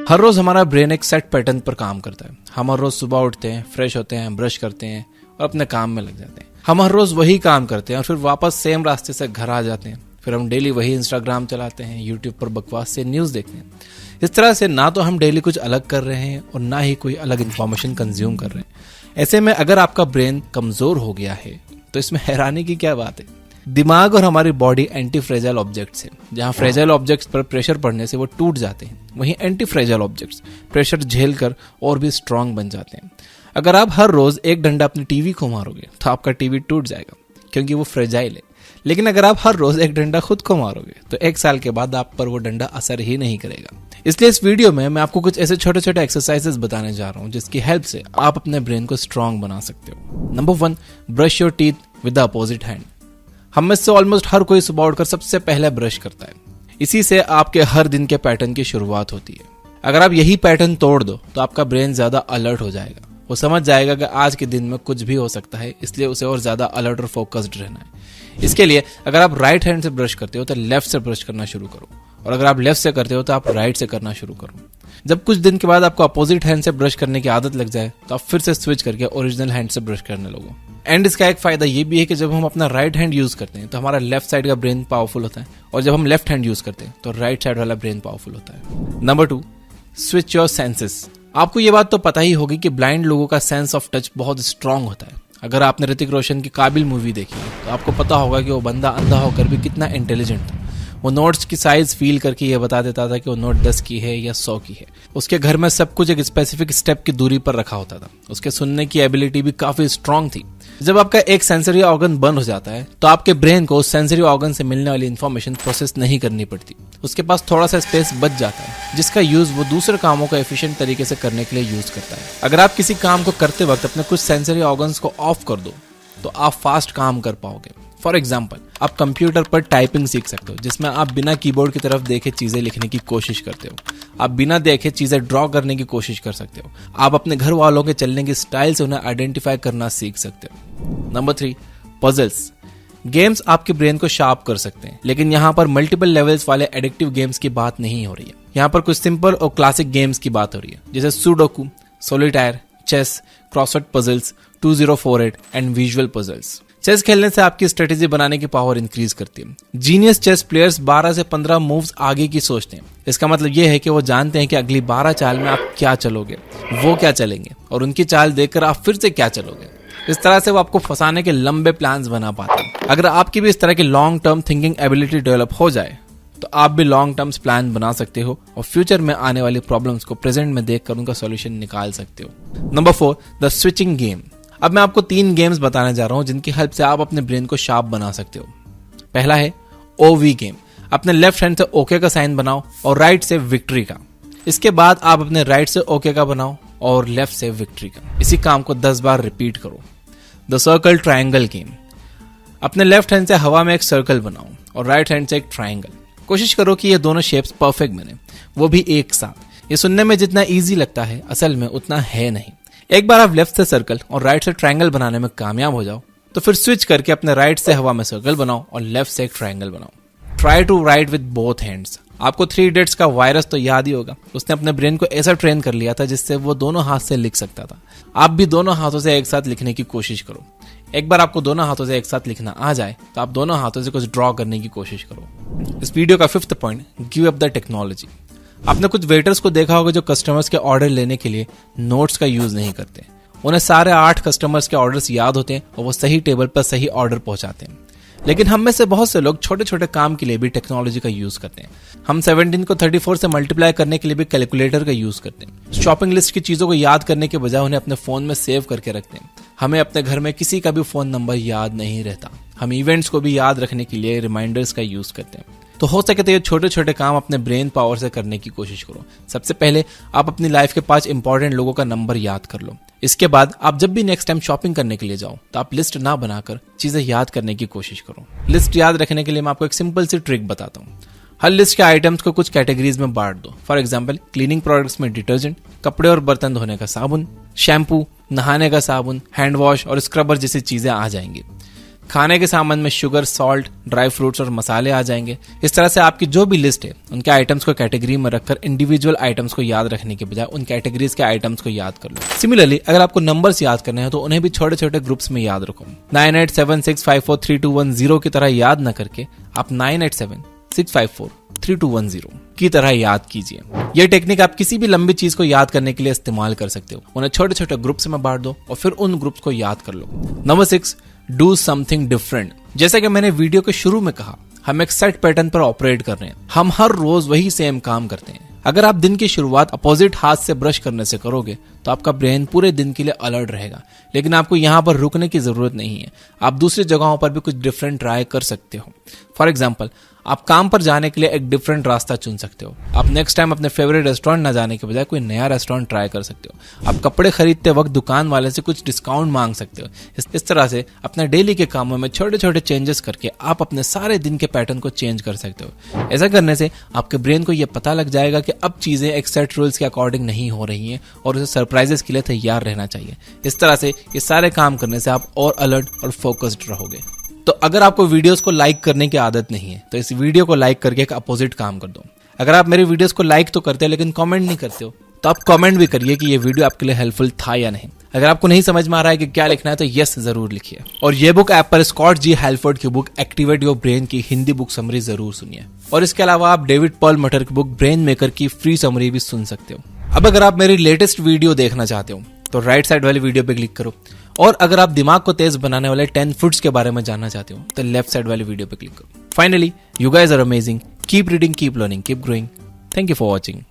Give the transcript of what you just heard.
हर रोज हमारा ब्रेन एक set pattern पर काम करता है। हम हर रोज सुबह उठते हैं, फ्रेश होते हैं, ब्रश करते हैं और अपने काम में लग जाते हैं। हम हर रोज वही काम करते हैं और फिर वापस सेम रास्ते से घर आ जाते हैं। फिर हम डेली वही इंस्टाग्राम चलाते हैं, यूट्यूब पर बकवास से न्यूज देखते हैं। इस तरह से ना तो हम डेली कुछ अलग कर रहे हैं और ना ही कोई अलग इन्फॉर्मेशन कंज्यूम कर रहे हैं। ऐसे में अगर आपका ब्रेन कमजोर हो गया है तो इसमें हैरानी की क्या बात है। दिमाग और हमारी बॉडी एंटी फ्रेजाइल ऑब्जेक्ट्स है। जहां फ्रेजाइल ऑब्जेक्ट्स पर प्रेशर पड़ने से वो टूट जाते हैं, वहीं एंटी फ्रेजाइल ऑब्जेक्ट्स प्रेशर झेलकर और भी स्ट्रांग बन जाते हैं। अगर आप हर रोज एक डंडा अपनी टीवी को मारोगे तो आपका टीवी टूट जाएगा क्योंकि वो फ्रेजाइल है। लेकिन अगर आप हर रोज एक डंडा खुद को मारोगे तो 1 साल के बाद आप पर वो डंडा असर ही नहीं करेगा। इसलिए इस वीडियो में मैं आपको कुछ ऐसे छोटे छोटे एक्सरसाइजेस बताने जा रहा हूं जिसकी हेल्प से आप अपने ब्रेन को स्ट्रांग बना सकते हो। Number 1, brush your teeth with the opposite hand. हम में से ऑलमोस्ट हर कोई सुबह उठकर सबसे पहले ब्रश करता है। इसी से आपके हर दिन के पैटर्न की शुरुआत होती है। अगर आप यही पैटर्न तोड़ दो तो आपका ब्रेन ज्यादा अलर्ट हो जाएगा। वो समझ जाएगा कि आज के दिन में कुछ भी हो सकता है, इसलिए उसे और ज्यादा अलर्ट और फोकस्ड रहना है। इसके लिए अगर आप राइट हैंड से ब्रश करते हो तो लेफ्ट से ब्रश करना शुरू करो, और अगर आप लेफ्ट से करते हो तो आप राइट से करना शुरू करो। जब कुछ दिन के बाद आपको अपोजिट हैंड से ब्रश करने की आदत लग जाए तो आप फिर से स्विच करके ओरिजिनल हैंड से ब्रश करने लगो। एंड इसका एक फायदा ये भी है कि जब हम अपना राइट हैंड यूज करते हैं तो हमारा लेफ्ट साइड का ब्रेन पावरफुल होता है, और जब हम लेफ्ट हैंड यूज करते हैं तो राइट साइड वाला ब्रेन पावरफुल होता है। Number 2, switch your senses. आपको ये बात तो पता ही होगी कि ब्लाइंड लोगों का सेंस ऑफ टच बहुत स्ट्रांग होता है। अगर आपने ऋतिक रोशन की काबिल मूवी देखी है तो आपको पता होगा कि वो बंदा अंधा होकर भी कितना इंटेलिजेंट था। वो नोट्स की साइज फील करके ये बता देता था कि वो नोट 10 की है या 100 की है। उसके घर में सब कुछ एक स्पेसिफिक स्टेप की दूरी पर रखा होता था। उसके सुनने की एबिलिटी भी काफी स्ट्रांग थी। जब आपका एक सेंसरी ऑर्गन बंद हो जाता है तो आपके ब्रेन को उस सेंसरी ऑर्गन से मिलने वाली इंफॉर्मेशन प्रोसेस नहीं करनी पड़ती। उसके पास थोड़ा सा स्पेस बच जाता है जिसका यूज वो दूसरे कामों को एफिशिएंट तरीके से करने के लिए यूज करता है। अगर आप किसी काम को करते वक्त अपने कुछ सेंसरी ऑर्गन्स को ऑफ कर दो तो आप फास्ट काम कर पाओगे। फॉर एग्जाम्पल, आप कंप्यूटर पर टाइपिंग सीख सकते हो जिसमें आप बिना कीबोर्ड की तरफ देखे चीजें लिखने की कोशिश करते हो। आप बिना देखे चीजें ड्रॉ करने की कोशिश कर सकते हो। आप अपने घर वालों के चलने की स्टाइल से उन्हें आइडेंटिफाई करना सीख सकते हो। Number 3, puzzles. गेम्स आपके ब्रेन को शार्प कर सकते हैं, लेकिन यहाँ पर मल्टीपल लेवल्स वाले एडिक्टिव गेम्स की बात नहीं हो रही है। यहाँ पर कुछ सिंपल और क्लासिक गेम्स की बात हो रही है, जैसे sudoku, solitaire, chess, crossword puzzles, 2048 and visual puzzles. Chess खेलने से आपकी स्ट्रेटेजी बनाने की पावर इंक्रीज करती है। जीनियस चेस प्लेयर्स 12 से 15 मूव्स आगे की सोचते हैं। इसका मतलब यह है कि वो जानते हैं कि अगली 12 चाल में आप क्या चलोगे, वो क्या चलेंगे, और उनकी चाल देखकर आप फिर से क्या चलोगे। इस तरह से वो आपको फंसाने के लंबे प्लान्स बना पाते हैं। अगर आपकी भी इस तरह की long term thinking ability develop हो जाए तो आप भी लॉन्ग टर्म प्लान बना सकते हो और फ्यूचर में आने वाली प्रॉब्लम्स को प्रेजेंट में देखकर उनका सॉल्यूशन निकाल सकते हो। Number 4, the switching game. अब मैं आपको 3 गेम्स बताने जा रहा हूं जिनकी हेल्प से आप अपने ब्रेन को शार्प बना सकते हो। पहला है ओवी गेम। अपने लेफ्ट हैंड से ओके का साइन बनाओ और राइट से विक्ट्री का। इसके बाद आप अपने राइट से ओके का बनाओ और लेफ्ट से विक्ट्री का। इसी काम को 10 बार रिपीट करो। The circle triangle game. अपने लेफ्ट हैंड से हवा में एक सर्कल बनाओ और राइट हैंड से एक ट्रायंगल। कोशिश करो कि ये दोनों शेप्स परफेक्ट बने, वो भी एक साथ। ये सुनने में जितना इजी लगता है असल में उतना है नहीं। एक बार आप लेफ्ट से सर्कल और राइट से ट्रायंगल बनाने में कामयाब हो जाओ तो फिर स्विच करके अपने राइट से हवा में सर्कल बनाओ और लेफ्ट से एक ट्रायंगल बनाओ। Try to write with both hands. आपको 3 इडियट्स का वायरस तो याद ही होगा। उसने अपने ब्रेन को ऐसा ट्रेन कर लिया था जिससे वो दोनों हाथ से लिख सकता था। आप भी दोनों हाथों से एक साथ लिखने की कोशिश करो। एक बार आपको दोनों हाथों से एक साथ लिखना आ जाए तो आप दोनों हाथों से कुछ ड्रॉ करने की कोशिश करो। इस वीडियो का 5th point, give up the technology. आपने कुछ वेटर्स को देखा होगा जो कस्टमर्स के ऑर्डर लेने के लिए नोट्स का यूज नहीं करते। उन्हें सारे 8 कस्टमर्स के ऑर्डर्स याद होते हैं और वो सही टेबल पर सही ऑर्डर पहुंचाते हैं। लेकिन हम में से बहुत से लोग छोटे छोटे काम के लिए भी टेक्नोलॉजी का यूज करते हैं। हम 17 को 34 से मल्टीप्लाई करने के लिए भी कैलकुलेटर का यूज करते हैं। शॉपिंग लिस्ट की चीजों को याद करने के बजाय उन्हें अपने फोन में सेव करके रखते हैं। हमें अपने घर में किसी का भी फोन नंबर याद नहीं रहता। हम इवेंट्स को भी याद रखने के लिए रिमाइंडर्स का यूज करते हैं। तो हो सके तो ये छोटे छोटे काम अपने ब्रेन पावर से करने की कोशिश करो। सबसे पहले आप अपनी लाइफ के 5 इंपॉर्टेंट लोगों का नंबर याद कर लो। इसके बाद आप जब भी नेक्स्ट टाइम शॉपिंग करने के लिए जाओ तो आप लिस्ट ना बनाकर चीजें याद करने की कोशिश करो। लिस्ट याद रखने के लिए मैं आपको एक सिंपल सी ट्रिक बताता हूँ। हर लिस्ट के आइटम्स को कुछ कैटेगरीज में बांट दो। फॉर एग्जाम्पल, क्लीनिंग प्रोडक्ट्स में डिटर्जेंट, कपड़े और बर्तन धोने का साबुन, शैम्पू, नहाने का साबुन, हैंड वॉश और स्क्रबर जैसी चीजें आ जाएंगी। खाने के सामान में शुगर, सॉल्ट, ड्राई फ्रूट्स और मसाले आ जाएंगे। इस तरह से आपकी जो भी लिस्ट है उनके आइटम्स को कैटेगरी में रखकर इंडिविजुअल आइटम्स को याद रखने के बजाय उन कैटेगरीज के आइटम्स को याद कर लो। सिमिलरली अगर आपको नंबर्स याद करने हैं तो उन्हें भी छोटे छोटे ग्रुप्स में याद रखो। 9876543210 की तरह याद न करके आप 9876543210 की तरह याद कीजिए। यह टेक्निक आप किसी भी लंबी चीज को याद करने के लिए इस्तेमाल कर सकते हो। उन्हें छोटे छोटे ग्रुप्स में बांट दो और फिर उन ग्रुप्स को याद कर लो। Number 6, do something different. जैसा कि मैंने वीडियो के शुरू में कहा, हम एक सेट पैटर्न पर ऑपरेट कर रहे हैं। हम हर रोज वही सेम काम करते हैं। अगर आप दिन की शुरुआत अपोजिट हाथ से ब्रश करने से करोगे तो आपका ब्रेन पूरे दिन के लिए अलर्ट रहेगा। लेकिन आपको यहाँ पर रुकने की जरूरत नहीं है। आप दूसरी जगहों पर भी कुछ डिफरेंट ट्राई कर सकते हो। फॉर एग्जाम्पल, आप काम पर जाने के लिए एक डिफरेंट रास्ता चुन सकते हो। आप नेक्स्ट टाइम अपने फेवरेट रेस्टोरेंट न जाने के बजाय कोई नया रेस्टोरेंट ट्राई कर सकते हो। आप कपड़े खरीदते वक्त दुकान वाले से कुछ डिस्काउंट मांग सकते हो। इस तरह से अपने डेली के कामों में छोटे छोटे चेंजेस करके आप अपने सारे दिन के पैटर्न को चेंज कर सकते हो। ऐसा करने से आपके ब्रेन को यह पता लग जाएगा कि अब चीजें एक सेट रूल्स के अकॉर्डिंग नहीं हो रही हैं और उसे सरप्राइजेस के लिए तैयार रहना चाहिए। इस तरह से ये सारे काम करने से आप और अलर्ट और फोकस्ड रहोगे। तो अगर आपको वीडियोस को लाइक करने की आदत नहीं है तो इस वीडियो को लाइक करके एक अपोजिट काम कर दो। अगर आप मेरे वीडियोस को लाइक तो करते हो लेकिन कमेंट नहीं करते हो तो आप कमेंट भी करिए कि ये वीडियो आपके लिए हेल्पफुल था या नहीं। अगर आपको नहीं समझ में आ रहा है कि क्या लिखना है तो यस जरूर लिखिए। और ये बुक ऐप पर स्कॉट जी हेल्फोर्ड की बुक एक्टिवेट योर ब्रेन की हिंदी बुक समरी जरूर सुनिए। और इसके अलावा आप डेविड पॉल मटर की बुक ब्रेन मेकर की फ्री समरी भी सुन सकते हो। अब अगर आप मेरी लेटेस्ट वीडियो देखना चाहते हो तो राइट साइड वाली वीडियो पे क्लिक करो। और अगर आप दिमाग को तेज बनाने वाले 10 फूड्स के बारे में जानना चाहते हो तो लेफ्ट साइड वाली वीडियो पे क्लिक करो। Finally, you guys are amazing. Keep reading, keep learning, keep growing. Thank you for watching.